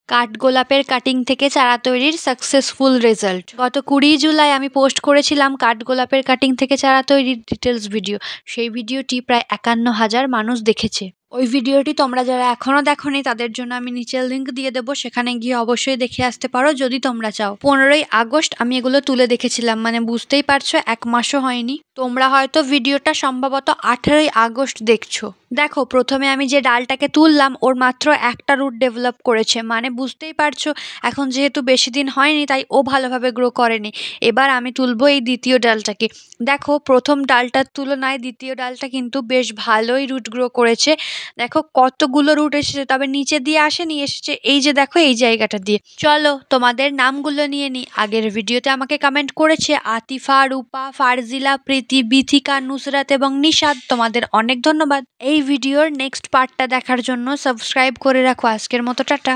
কাঠগোলাপের cutting থেকে চারা তৈরির সাকসেসফুল রেজাল্ট। গত 20 জুলাই আমি পোস্ট করেছিলাম কাঠগোলাপের কাটিং থেকে চারা তৈরির ডিটেলস ভিডিও। সেই ভিডিওটি প্রায় 51,000 মানুষ দেখেছে। ওই ভিডিওটি তোমরা যারা এখনো দেখোনি তাদের জন্য আমি নিচে লিংক দিয়ে দেবো, সেখানে গিয়ে অবশ্যই দেখে আসতে পারো যদি তোমরা চাও। 15ই আগস্ট আমি এগুলো তুলে দেখেছিলাম, মানে বুঝতেই পারছো 1 মাসও হয়নি। তোমরা হয়তো ভিডিওটা সম্ভবত 18ই আগস্ট দেখছো। দেখো, প্রথমে আমি যে ডালটাকে তুললাম ওর মাত্র একটা রুট ডেভেলপ করেছে, মানে বুঝতেই পারছো এখন যেহেতু বেশি দিন হয়নি তাই ও ভালোভাবে গ্রো করেনি। এবার আমি তুলবো এই দ্বিতীয় ডালটাকে। দেখো, প্রথম ডালটার তুলনায় দ্বিতীয় ডালটা কিন্তু বেশ ভালোই রুট গ্রো করেছে। দেখো কতগুলো রুট এসেছে, তবে নিচে দিয়ে আসেনি, এসেছে এই যে দেখো এই জায়গাটা দিয়ে। চলো তোমাদের নামগুলো নিয়ে নিই। আগের ভিডিওতে আমাকে কমেন্ট করেছে আতিফা, রূপা, ফারজিলা, প্রীতি, বিথিকা, নুসরাত এবং নিশাদ। তোমাদের অনেক ধন্যবাদ। এই ভিডিওর নেক্সট পার্টটা দেখার জন্য সাবস্ক্রাইব করে রাখো। আজকের মতো টাটা।